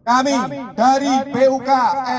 Kami dari BUK,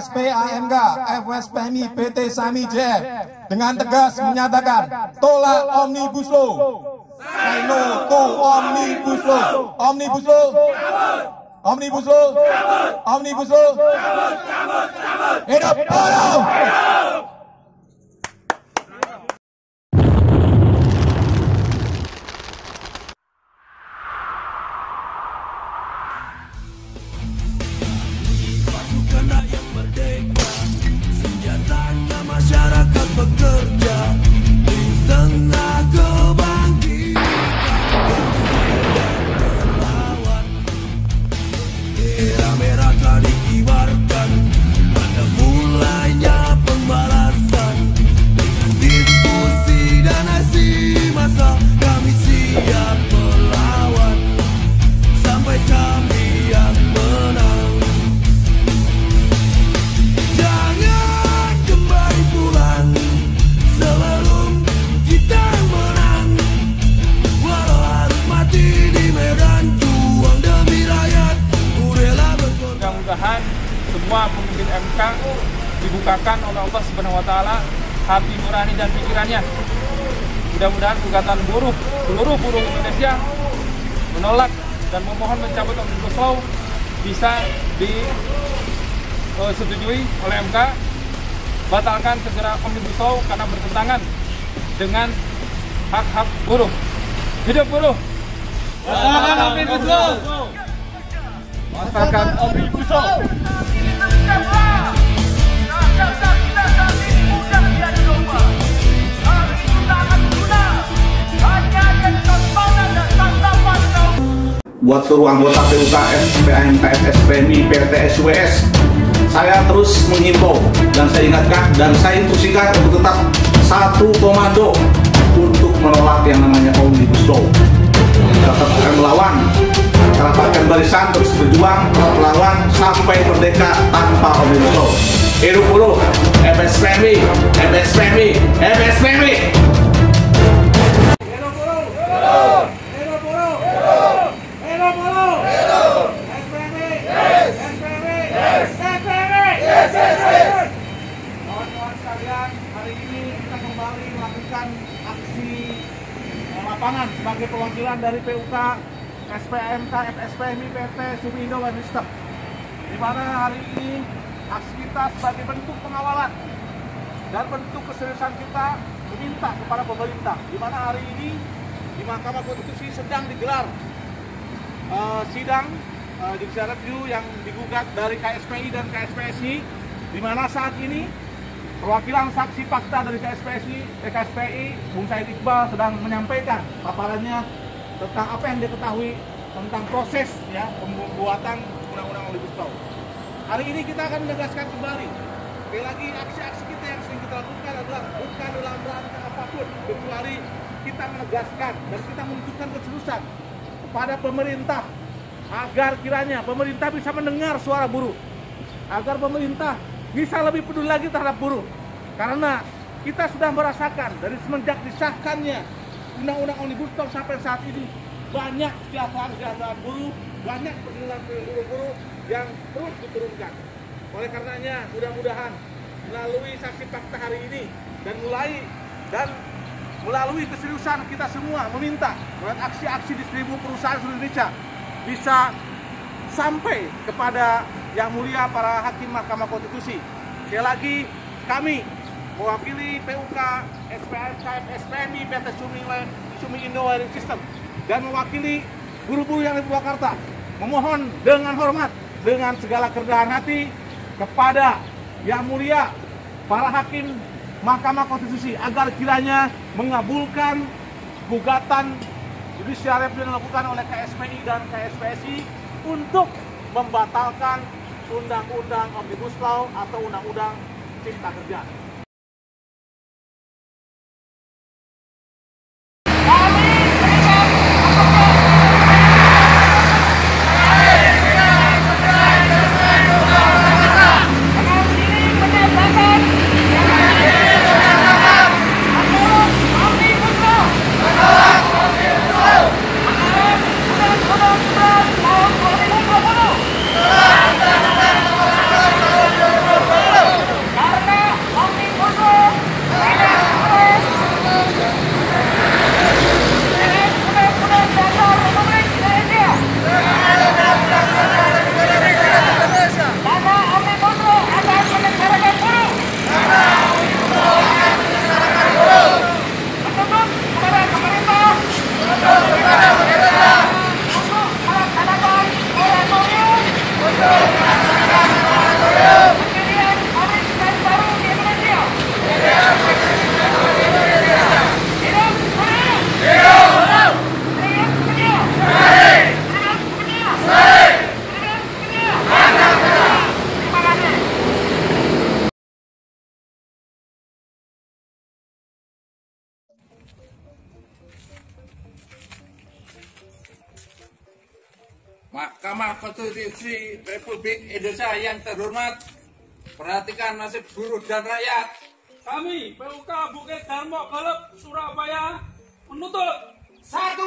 SPAMK, FWSPMI, PT Sami JF dengan tegas menyatakan tolak Omnibus Law. Say no to Omnibus Law. Omnibus Law. Omnibus Law. Omnibus Law. Hidup buruh. Rakyat merdeka, senjatanya masyarakat bekerja di tengah kebangkitan yang melawan. Bendera merah telah dikibarkan, pada mulainya pembalasan. Dengan diskusi dan aksi massa, kami siap melawan sampai kami yang menang. Mudah-mudahan semua pemimpin MK dibukakan oleh Allah Subhanahu wa Ta'ala hati nurani dan pikirannya. Mudah-mudahan gugatan seluruh buruh Indonesia menolak dan memohon mencabut Omnibus Law bisa disetujui oleh MK. Batalkan segera Omnibus Law karena bertentangan dengan hak-hak buruh. Hidup buruh! Batalkan Omnibus Law! Batalkan Omnibus Law! Buat seluruh anggota BUK, SPAMK, FWSPMI, PT SWS, saya terus menghimbau dan saya ingatkan dan saya instruksikan untuk tetap satu komando untuk menolak yang namanya Omnibus Law. Tetap akan melawan, rapatkan barisan, terus berjuang melawan sampai merdeka tanpa Omnibus Law. Hidup buruh, FWSPMI, FWSPMI, FWSPMI. Kawan-kawan sekalian, hari ini kita kembali melakukan aksi lapangan sebagai perwakilan dari PUK, SPAMK, FWSPMI, PT Sumindo Water System. Di mana hari ini aksi kita sebagai bentuk pengawalan dan bentuk keseriusan kita meminta kepada pemerintah. Di mana hari ini di Mahkamah Konstitusi sedang digelar sidang judicial review yang digugat dari KSPI dan KSPSI, di mana saat ini perwakilan saksi fakta dari KSPI, Bung Said Iqbal sedang menyampaikan paparannya tentang apa yang dia ketahui tentang proses ya pembuatan undang-undang Omnibus Law. Hari ini kita akan menegaskan kembali, sekali lagi aksi-aksi kita yang sering kita lakukan adalah bukan dalam rangka apapun, kecuali kita menegaskan dan kita menunjukkan keseriusan kepada pemerintah agar kiranya pemerintah bisa mendengar suara buruh, agar pemerintah bisa lebih peduli lagi terhadap buruh. Karena kita sudah merasakan dari semenjak disahkannya Undang-Undang Omnibus Law sampai saat ini banyak kesejahteraan buruh, banyak perlindungan buruh yang terus diturunkan. Oleh karenanya mudah-mudahan melalui saksi fakta hari ini dan melalui keseriusan kita semua meminta bahwa aksi-aksi di 1000 perusahaan seluruh Indonesia bisa sampai kepada Yang Mulia para Hakim Mahkamah Konstitusi. Sekali lagi kami mewakili PUK, SPAMK, FWSPMI, PT Sumindo Water System dan mewakili buruh-buruh yang di Purwakarta memohon dengan hormat, dengan segala kerendahan hati kepada Yang Mulia para Hakim Mahkamah Konstitusi agar kiranya mengabulkan gugatan judicial review yang dilakukan oleh KSPI dan KSPSI untuk membatalkan Undang-Undang Omnibus Law atau Undang-Undang Cipta Kerja. Omnibus Law! Mahkamah Konstitusi Republik Indonesia yang terhormat, perhatikan nasib buruh dan rakyat. Kami, PUK Bukit Darmo Golep, Surabaya, menuntut 1.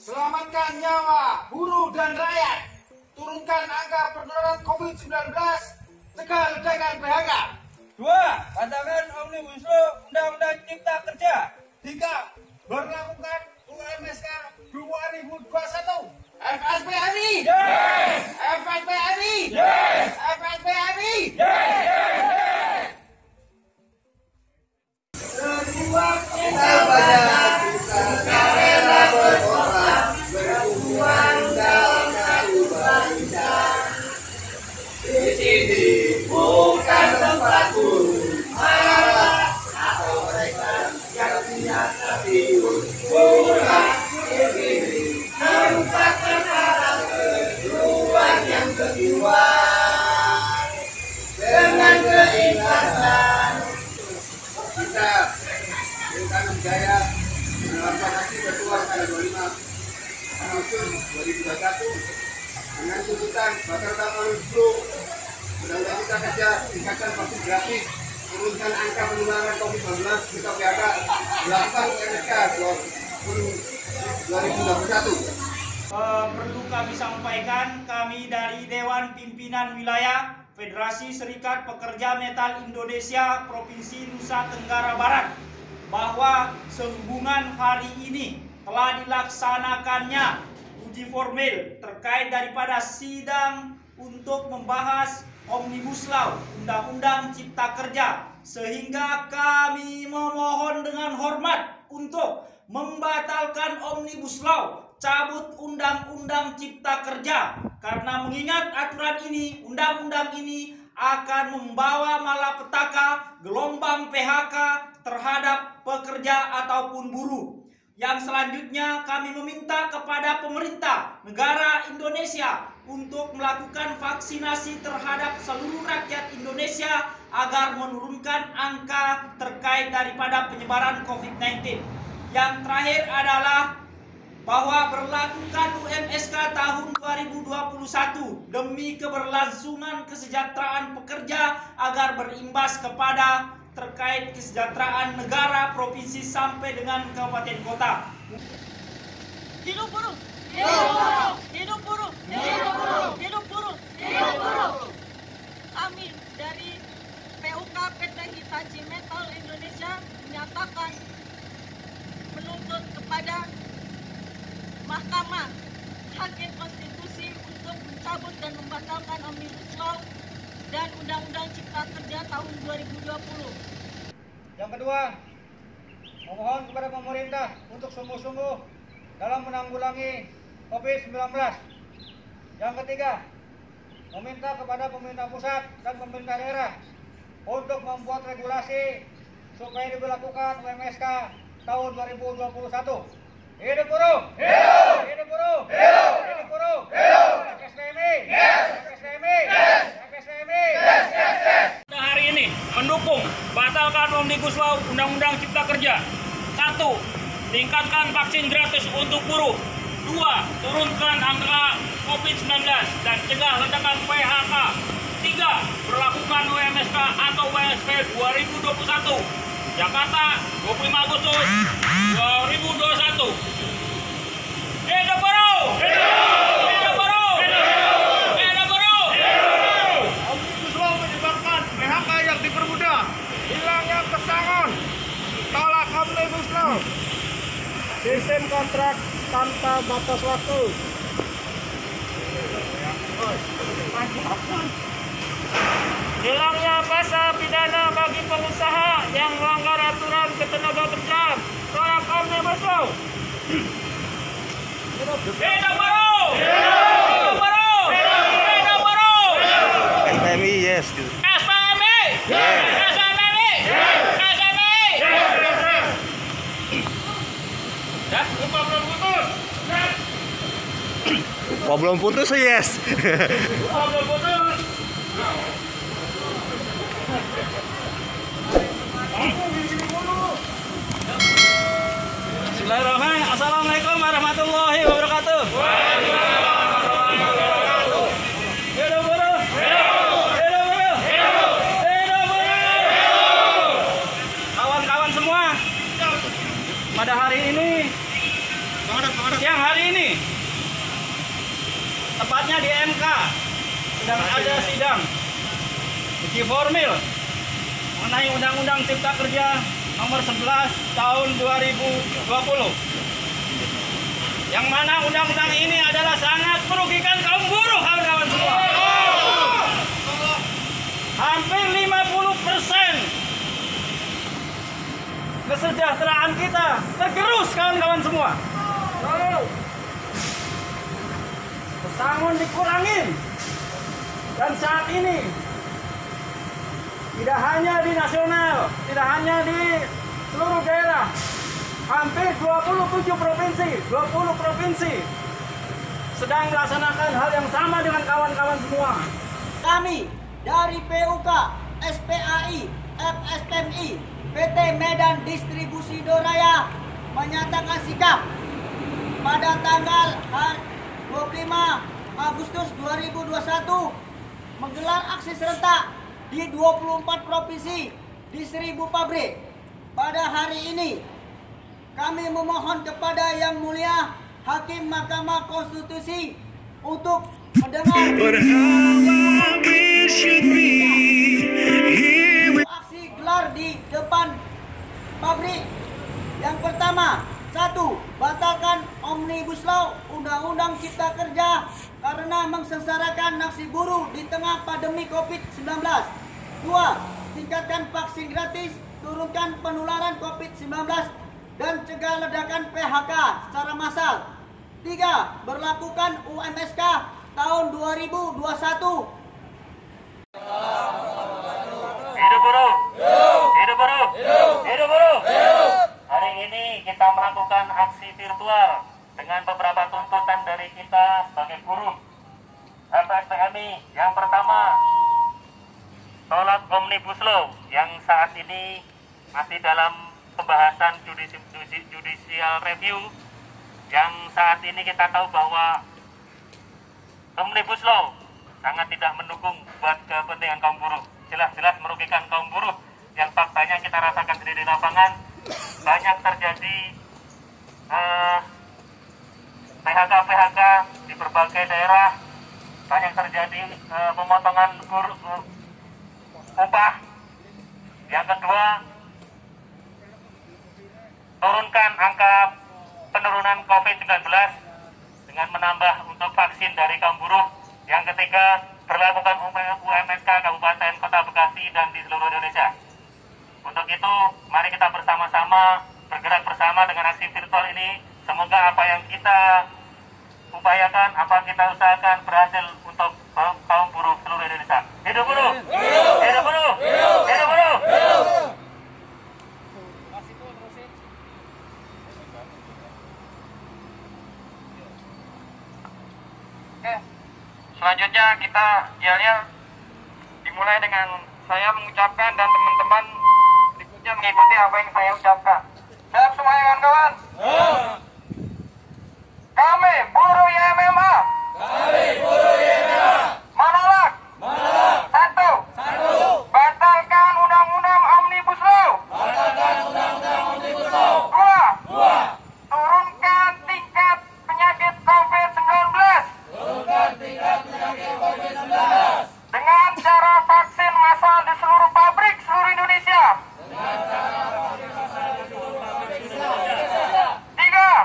Selamatkan nyawa buruh dan rakyat. Turunkan angka penularan COVID-19. Cegah ledakan PHK. 2. Pandangan Omnibus Law Undang-Undang Cipta Kerja. 3. Berlakukan UMSK 2021. FSP RI. Yes! FSP RI. Yes! FSP RI. Yes! Jaya melaksanakan ketua pada 25 Agustus 2021 dengan tuntutan batal Omnibus Undang-Undang Cipta Kerja, tingkatkan vaksin gratis, turunkan angka penularan COVID-19 juga PHK, melakukan UMSK 2021. Perlu kami sampaikan, kami dari Dewan Pimpinan Wilayah Federasi Serikat Pekerja Metal Indonesia Provinsi Nusa Tenggara Barat, bahwa sehubungan hari ini telah dilaksanakannya uji formil terkait daripada sidang untuk membahas Omnibus Law Undang-Undang Cipta Kerja, sehingga kami memohon dengan hormat untuk membatalkan Omnibus Law, cabut Undang-Undang Cipta Kerja, karena mengingat aturan ini, undang-undang ini akan membawa malapetaka, gelombang PHK terhadap pekerja ataupun buruh. Yang selanjutnya kami meminta kepada pemerintah negara Indonesia untuk melakukan vaksinasi terhadap seluruh rakyat Indonesia agar menurunkan angka terkait daripada penyebaran COVID-19. Yang terakhir adalah bahwa berlakukan UMSK tahun 2021 demi keberlangsungan kesejahteraan pekerja agar berimbas kepada terkait kesejahteraan negara, provinsi sampai dengan kabupaten kota. Hidup buruh! Hidup buruh! Hidup buruh! Hidup buruh! Hidup buruh! Hidup buruh! Kami dari PUK PT Hitachi Metal Indonesia menyatakan menuntut kepada Mahkamah Hakim Konstitusi untuk mencabut dan membatalkan Omnibus Law dan Undang-Undang Cipta Kerja tahun 2020. Yang kedua, memohon kepada pemerintah untuk sungguh-sungguh dalam menanggulangi COVID-19. Yang ketiga, meminta kepada pemerintah pusat dan pemerintah daerah untuk membuat regulasi supaya diberlakukan UMSK tahun 2021. Hidup buruh! Hidup! Hidup buruh! Hidup! Hidup buruh! Hidup! FSPMI! Yes! FSPMI! Yes! FSPMI! Yes! Yes! Yes! Hari ini mendukung batalkan Omnibus Law Undang-Undang Cipta Kerja. 1. Tingkatkan vaksin gratis untuk buruh. 2. Turunkan angka COVID-19 dan cegah ledakan PHK. 3. Berlakukan UMSK atau WSP 2021. Jakarta, 25 Agustus 2021. Hidup buruh! Hidup buruh! Hidup buruh! Omnibus Law menyebabkan PHK yang dipermudah, hilangnya pesangon, tolak Omnibus Law, sistem kontrak tanpa batas waktu. Hilangnya pasal pidana bagi pengusaha yang melanggar aturan ketenagakerjaan. Tolak Omnibus Law. Hidup buruh! Hidup buruh! Hidup buruh! SPMI yes. SPMI! SPMI! SPMI! Dah, lupa belum putus. Belum putus yes. Belum putus. Bismillahirrahmanirrahim. Assalamualaikum warahmatullahi wabarakatuh. MK sedang ada sidang uji formil mengenai Undang-Undang Cipta Kerja nomor 11 tahun 2020. Yang mana undang-undang ini adalah sangat merugikan kaum buruh, kawan-kawan semua. Hampir 50% kesejahteraan kita tergerus, kawan-kawan semua. Pesangon dikurangin. Dan saat ini tidak hanya di nasional, tidak hanya di seluruh daerah, hampir 20 provinsi sedang melaksanakan hal yang sama dengan kawan-kawan semua. Kami dari PUK, SPAI, FSPMI, PT Medan Distribusi Doraya menyatakan sikap pada tanggal 25 Agustus 2021 menggelar aksi serentak di 24 provinsi di 1000 pabrik. Pada hari ini kami memohon kepada Yang Mulia Hakim Mahkamah Konstitusi untuk mendengar aksi gelar di depan pabrik. Yang pertama, 1. Batalkan Omnibus Law Undang-Undang Cipta Kerja karena mengsengsarakan nasib buruh di tengah pandemi COVID-19. 2. Tingkatkan vaksin gratis, turunkan penularan COVID-19 dan cegah ledakan PHK secara massal. 3. Berlakukan UMSK tahun 2021. Hidup buruh! Hidup buruh! Hidup buruh! Hari ini kita melakukan aksi virtual dengan beberapa tuntutan dari kita sebagai buruh FSPMI. Yang pertama, tolak Omnibus Law yang saat ini masih dalam pembahasan judicial review, yang saat ini kita tahu bahwa Omnibus Law sangat tidak mendukung buat kepentingan kaum buruh, jelas-jelas merugikan kaum buruh yang faktanya kita rasakan sendiri di lapangan. Banyak terjadi PHK di berbagai daerah, banyak terjadi pemotongan upah. Yang kedua, turunkan angka penurunan COVID-19 dengan menambah untuk vaksin dari kaum buruh. Yang ketiga, berlakukan UMSK Kabupaten Kota Bekasi dan di seluruh Indonesia. Untuk itu, mari kita bersama-sama bergerak bersama dengan aksi virtual ini. Semoga apa yang kita upayakan, apa kita usahakan berhasil untuk kaum buruh seluruh Indonesia. Hidup buruh! Hidup buruh! Hidup buruh! Oke, selanjutnya kita yelnya dimulai dengan saya mengucapkan dan teman-teman berikutnya mengikuti apa yang saya ucapkan. Siap semuanya kawan-kawan? Kami buruh YMMA. Menolak. 1. Batalkan Undang-Undang Omnibus Law. 2. Turunkan tingkat penyakit COVID-19. Dengan cara vaksin massal di seluruh pabrik seluruh Indonesia. 3.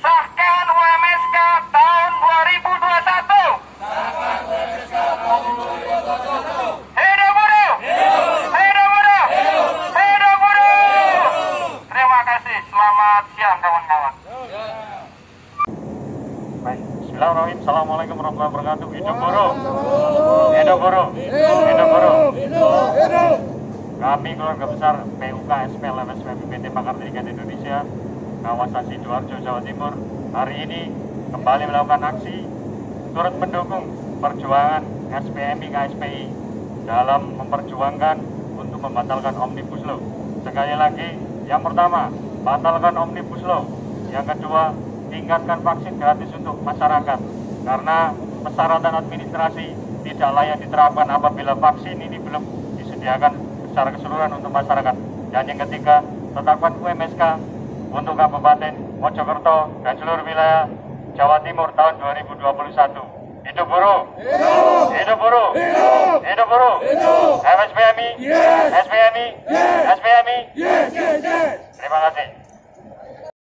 Sahkan UMSK tahun 2021. Hidup buruh! Hidup buruh! Hidup buruh! Terima kasih. Selamat siang kawan-kawan. Baik, bismillahirrahmanirrahim. Assalamualaikum warahmatullahi wabarakatuh. Hidup buruh! Hidup buruh! Hidup buruh! Kami keluarga besar PUK SPL FSPMI PT Pakarta Ikat Indonesia kawasan Sidoarjo, Jawa Timur, hari ini kembali melakukan aksi turut mendukung perjuangan SPMI KSPI dalam memperjuangkan untuk membatalkan Omnibus Law. Sekali lagi, yang pertama, batalkan Omnibus Law. Yang kedua, tingkatkan vaksin gratis untuk masyarakat, karena persyaratan administrasi tidak layak diterapkan apabila vaksin ini belum disediakan secara keseluruhan untuk masyarakat. Dan yang ketiga, tetapkan UMSK untuk Kabupaten Mojokerto dan seluruh wilayah Jawa Timur tahun 2021. Hidup buruh! Hidup buruh! Hidup buruh! FSPMI! SPMI! SPMI! Terima kasih.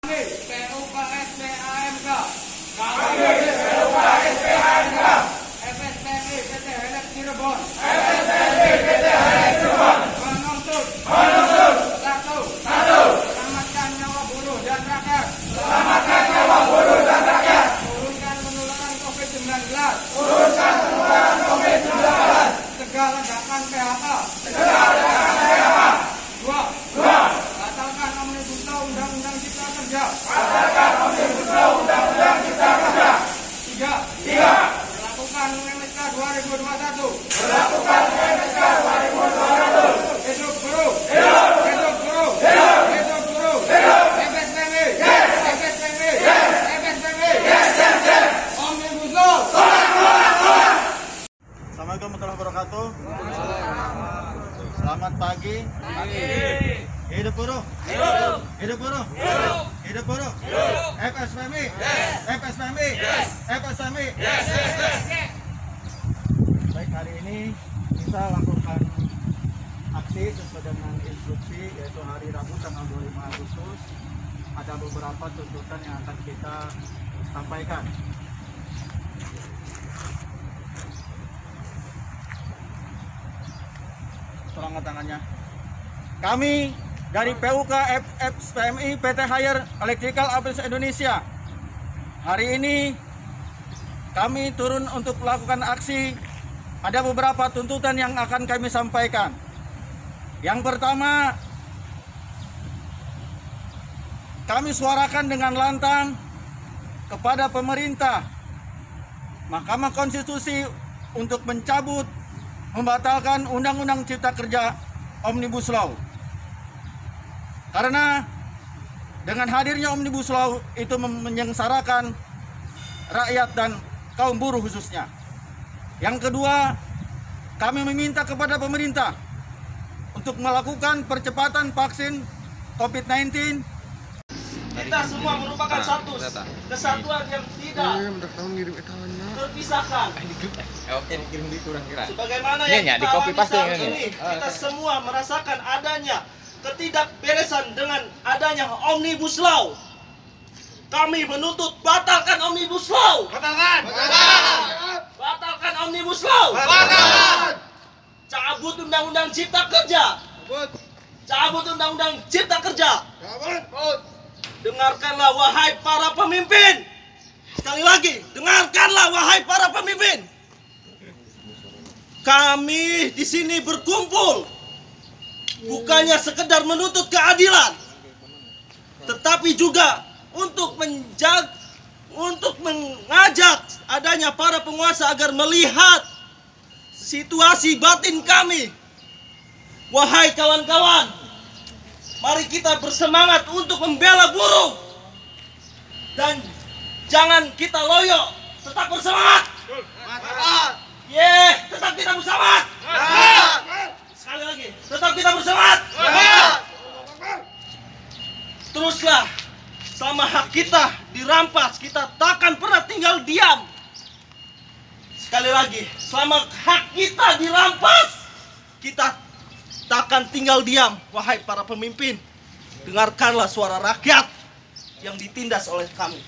PUK SPAMK. FSPMI PT Helek Cirebon. Menuntut satu, selamatkan nyawa buruh dan rakyat. Turunkan penularan COVID-19. Cegah ledakan PHK. Dua, batalkan Omnibus Law Undang-Undang Cipta Kerja. Tiga, melakukan UMSK 2021. Hidup buruh! Hidup buruh! Hidup buruh! FSPMI! FSPMI! FSPMI! Omnibus Law! Assalamualaikum warahmatullahi wabarakatuh. Selamat pagi. Hidup buruh. Hidup buruh. Hidup buruh. FSPMI. FSPMI. FSPMI. Baik, hari ini kita lakukan aksi sesuai dengan instruksi, yaitu hari Rabu tanggal 25 Agustus. Ada beberapa tuntutan yang akan kita sampaikan. Angkat tangannya. Kami dari PUK FSPMI PT Haier Electrical Appliance Indonesia, hari ini kami turun untuk melakukan aksi. Ada beberapa tuntutan yang akan kami sampaikan. Yang pertama, kami suarakan dengan lantang kepada pemerintah, Mahkamah Konstitusi untuk mencabut, membatalkan Undang-Undang Cipta Kerja Omnibus Law. Karena dengan hadirnya Omnibus Law itu menyengsarakan rakyat dan kaum buruh khususnya. Yang kedua, kami meminta kepada pemerintah untuk melakukan percepatan vaksin COVID-19. Kita semua merupakan satu kesatuan yang tidak terpisahkan. Sebagaimana yang kita alami saat ini, kita semua merasakan adanya ketidakberesan dengan adanya Omnibus Law. Kami menuntut batalkan Omnibus Law. Batalkan Omnibus Law. Cabut Undang-Undang Cipta Kerja. Cabut Undang-Undang Cipta Kerja. Dengarkanlah wahai para pemimpin. Sekali lagi, dengarkanlah wahai para pemimpin. Kami di sini berkumpul bukannya sekedar menuntut keadilan, tetapi juga untuk mengajak adanya para penguasa agar melihat situasi batin kami. Wahai kawan-kawan, mari kita bersemangat untuk membela buruh. Dan jangan kita loyo, tetap bersemangat. Tetap kita bersemangat. Sekali lagi, tetap kita bersemangat. Teruslah, selama hak kita dirampas, kita takkan pernah tinggal diam. Sekali lagi, selama hak kita dirampas, kita takkan tinggal diam. Wahai para pemimpin, dengarkanlah suara rakyat yang ditindas oleh kami.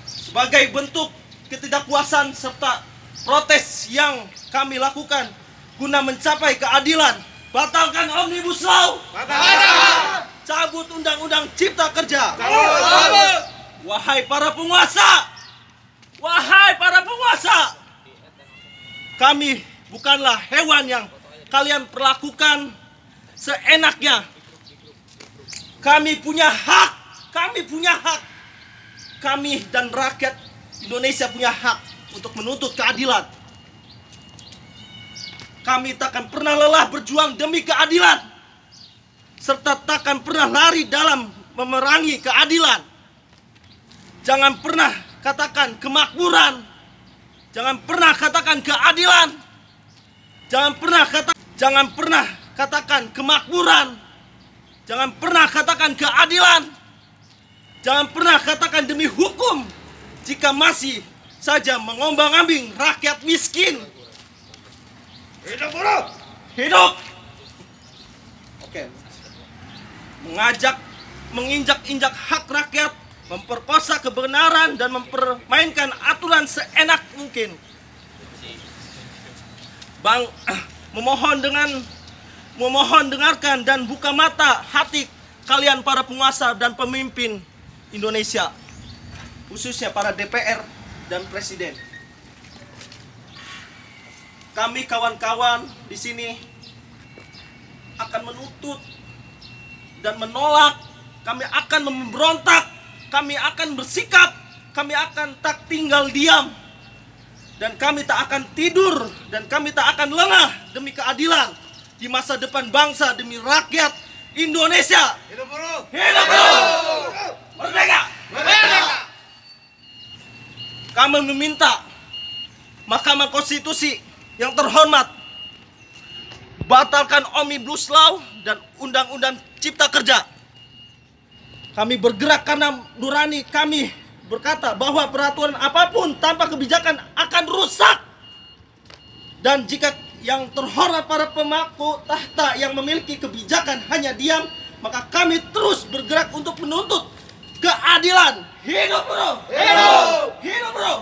Sebagai bentuk ketidakpuasan serta protes yang kami lakukan guna mencapai keadilan, batalkan Omnibus Law. Cabut Undang-Undang Cipta Kerja. Wahai para penguasa, wahai para penguasa, kami bukanlah hewan yang kalian perlakukan seenaknya. Kami punya hak, kami punya hak. Kami dan rakyat Indonesia punya hak untuk menuntut keadilan. Kami takkan pernah lelah berjuang demi keadilan, serta takkan pernah lari dalam memerangi keadilan. Jangan pernah katakan kemakmuran, jangan pernah katakan keadilan, jangan pernah katakan kemakmuran, jangan pernah katakan keadilan. Jangan pernah katakan demi hukum jika masih saja mengombang-ambing rakyat miskin. Hidup buruh! Hidup! Oke. Menginjak-injak hak rakyat, memperkosa kebenaran dan mempermainkan aturan seenak mungkin. Memohon dengarkan dan buka mata hati kalian para penguasa dan pemimpin Indonesia, khususnya para DPR dan Presiden. Kami kawan-kawan di sini akan menuntut dan menolak, kami akan memberontak, kami akan bersikap, kami akan tak tinggal diam, dan kami tak akan tidur, dan kami tak akan lengah demi keadilan di masa depan bangsa, demi rakyat Indonesia. Hidup buruh! Hidup buruh! Merdeka! Merdeka! Kami meminta Mahkamah Konstitusi yang terhormat batalkan Omnibus Law dan Undang-Undang Cipta Kerja. Kami bergerak karena nurani kami berkata bahwa peraturan apapun tanpa kebijakan akan rusak. Dan jika yang terhormat para pemangku tahta yang memiliki kebijakan hanya diam, maka kami terus bergerak untuk menuntut keadilan. Hidup buruh! Hidup! Hidup buruh!